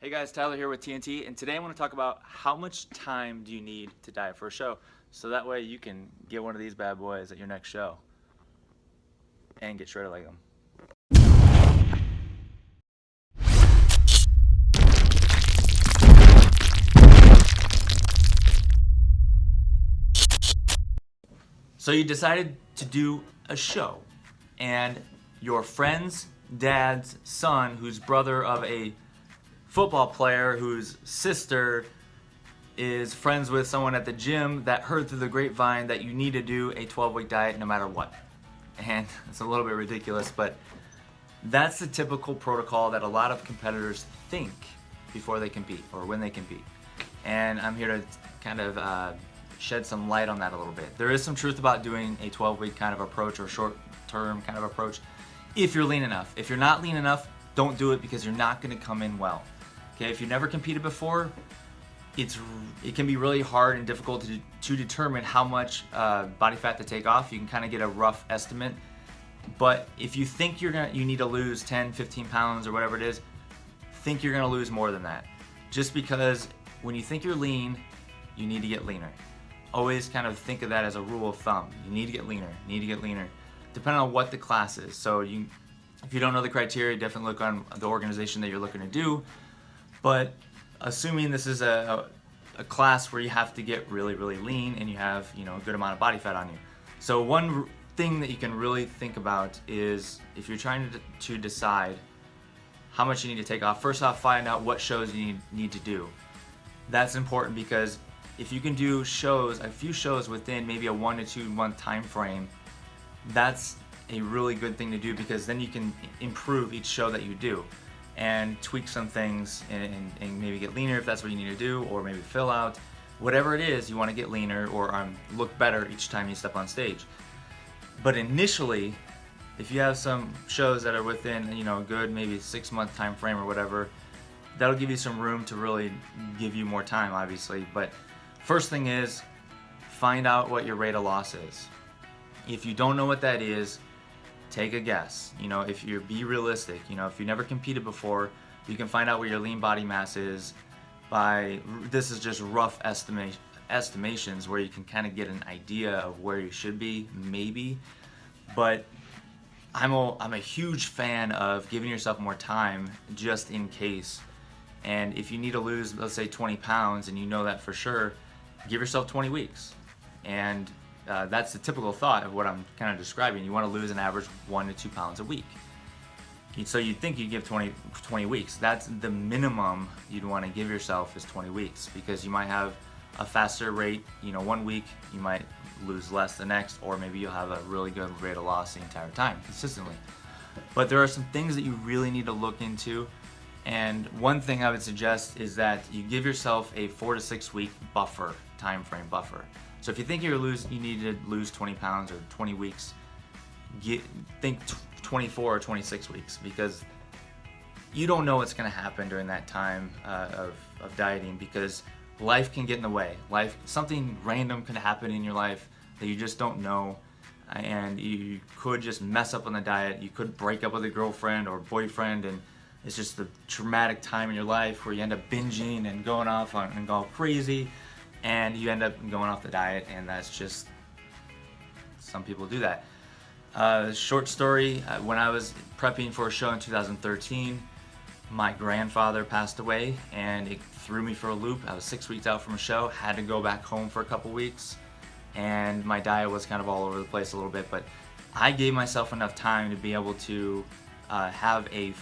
Hey guys, Tyler here with TNT, and today I want to talk about how much time do you need to diet for a show, so that way you can get one of these bad boys at your next show and get shredded like them. So you decided to do a show, and your friend's dad's son, who's brother of a football player whose sister is friends with someone at the gym that heard through the grapevine that you need to do a 12-week diet no matter what. And it's a little bit ridiculous, but that's the typical protocol that a lot of competitors think before they compete or when they compete. And I'm here to kind of shed some light on that a little bit. There is some truth about doing a 12-week kind of approach or short-term kind of approach if you're lean enough. If you're not lean enough, don't do it because you're not going to come in well. Okay, if you've never competed before, it can be really hard and difficult to determine how much body fat to take off. You can kind of get a rough estimate, but if you think you need to lose 10, 15 pounds or whatever it is, think you're gonna lose more than that. Just because when you think you're lean, you need to get leaner. Always kind of think of that as a rule of thumb. You need to get leaner, depending on what the class is. So if you don't know the criteria, definitely look on the organization that you're looking to do. But assuming this is a class where you have to get really, really lean and you have a good amount of body fat on you. So one thing that you can really think about is if you're trying to decide how much you need to take off, first off, find out what shows you need to do. That's important because if you can do a few shows within maybe a 1 to 2 month time frame, that's a really good thing to do because then you can improve each show that you do and tweak some things and maybe get leaner if that's what you need to do, or maybe fill out. Whatever it is, you want to get leaner or look better each time you step on stage. But initially, if you have some shows that are within a good maybe 6 month time frame or whatever, that'll give you some room to really give you more time, obviously. But first thing is, find out what your rate of loss is. If you don't know what that is, take a guess. Be realistic. If you never competed before, you can find out where your lean body mass is this is just rough estimations where you can kind of get an idea of where you should be, maybe. But I'm a huge fan of giving yourself more time just in case. And if you need to lose, let's say 20 pounds and you know that for sure, give yourself 20 weeks. And that's the typical thought of what I'm kind of describing. You want to lose an average 1 to 2 pounds a week. So you'd think you'd give 20 weeks. That's the minimum you'd want to give yourself is 20 weeks because you might have a faster rate. 1 week you might lose less the next, or maybe you'll have a really good rate of loss the entire time consistently. But there are some things that you really need to look into. And one thing I would suggest is that you give yourself a 4 to 6 week time frame buffer. So if you think you need to lose 20 pounds or 20 weeks, think 24 or 26 weeks because you don't know what's going to happen during that time of dieting because life can get in the way. Something random can happen in your life that you just don't know, and you could just mess up on the diet. You could break up with a girlfriend or boyfriend, and it's just a traumatic time in your life where you end up binging and going off and go crazy. And you end up going off the diet, and that's just, some people do that. Short story, when I was prepping for a show in 2013, my grandfather passed away, and it threw me for a loop. I was 6 weeks out from a show, had to go back home for a couple weeks, and my diet was kind of all over the place a little bit, but I gave myself enough time to be able to have a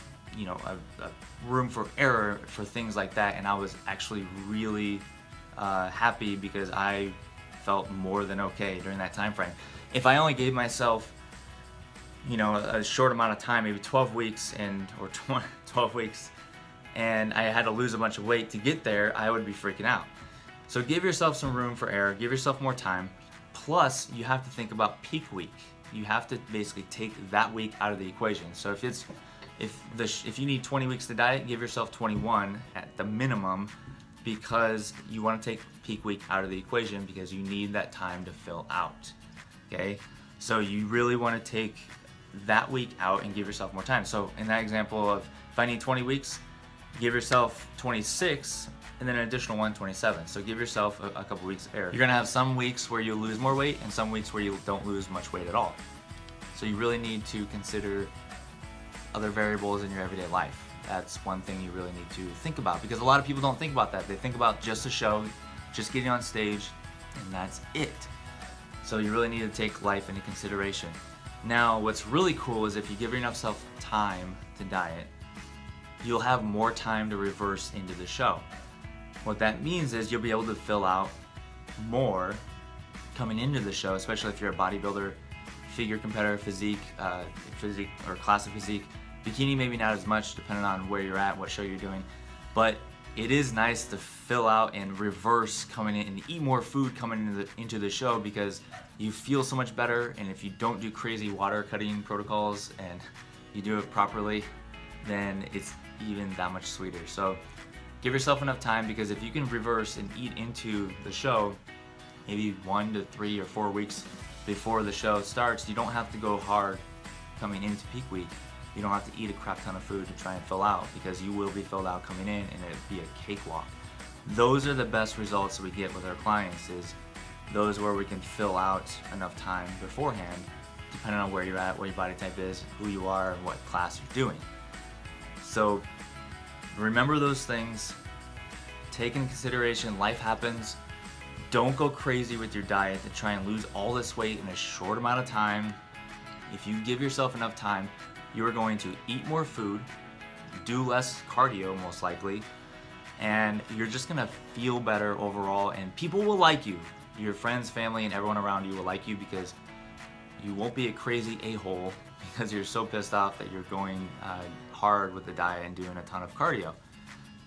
room for error for things like that, and I was actually really happy because I felt more than okay during that time frame. If I only gave myself a short amount of time, maybe 12 weeks or 12 weeks, and I had to lose a bunch of weight to get there, I would be freaking out. So give yourself some room for error, give yourself more time. Plus, you have to think about peak week. You have to basically take that week out of the equation. So if you need 20 weeks to diet, give yourself 21 at the minimum, because you want to take peak week out of the equation because you need that time to fill out. Okay, so you really want to take that week out and give yourself more time. So in that example of if I need 20 weeks, Give yourself 26 and then an additional one, 27. So give yourself a couple weeks air. You're gonna have some weeks where you lose more weight and some weeks where you don't lose much weight at all. So you really need to consider other variables in your everyday life. That's one thing you really need to think about, because a lot of people don't think about that. They think about just the show, just getting on stage, and that's it. So you really need to take life into consideration. Now, what's really cool is if you give yourself time to diet, you'll have more time to reverse into the show. What that means is you'll be able to fill out more coming into the show, especially if you're a bodybuilder, figure competitor, physique or classic physique. Bikini maybe not as much, depending on where you're at, what show you're doing. But it is nice to fill out and reverse coming in and eat more food coming into the show, because you feel so much better. And if you don't do crazy water cutting protocols and you do it properly, then it's even that much sweeter. So give yourself enough time, because if you can reverse and eat into the show, maybe 1 to 3 or 4 weeks before the show starts, you don't have to go hard coming into peak week. You don't have to eat a crap ton of food to try and fill out, because you will be filled out coming in and it'll be a cakewalk. Those are the best results we get with our clients, is those where we can fill out enough time beforehand, depending on where you're at, what your body type is, who you are, and what class you're doing. So remember those things. Take into consideration life happens. Don't go crazy with your diet to try and lose all this weight in a short amount of time. If you give yourself enough time, you are going to eat more food, do less cardio most likely, and you're just gonna feel better overall, and people will like you. Your friends, family, and everyone around you will like you, because you won't be a crazy a-hole because you're so pissed off that you're going hard with the diet and doing a ton of cardio.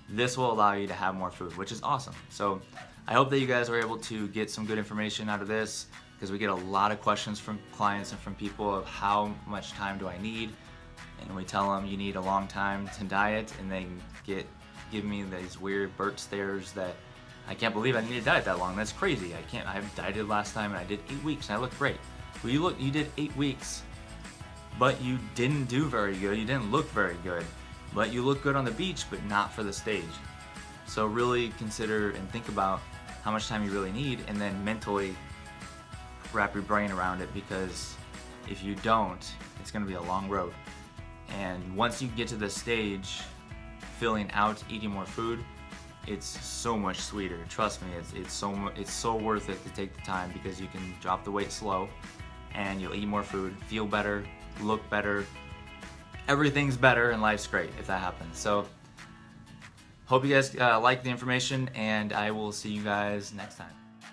This will allow you to have more food, which is awesome. So I hope that you guys were able to get some good information out of this, because we get a lot of questions from clients and from people of how much time do I need, and we tell them you need a long time to diet, and they give me these weird Bert stares that I can't believe I need to diet that long. That's crazy. I dieted last time and I did 8 weeks and I looked great. Well, you did 8 weeks, but you didn't do very good. You didn't look very good, but you look good on the beach, but not for the stage. So really consider and think about how much time you really need, and then mentally wrap your brain around it, because if you don't, it's gonna be a long road. And once you get to the stage, filling out, eating more food, it's so much sweeter. Trust me, it's so worth it to take the time, because you can drop the weight slow, and you'll eat more food, feel better, look better. Everything's better, and life's great if that happens. So hope you guys like the information, and I will see you guys next time.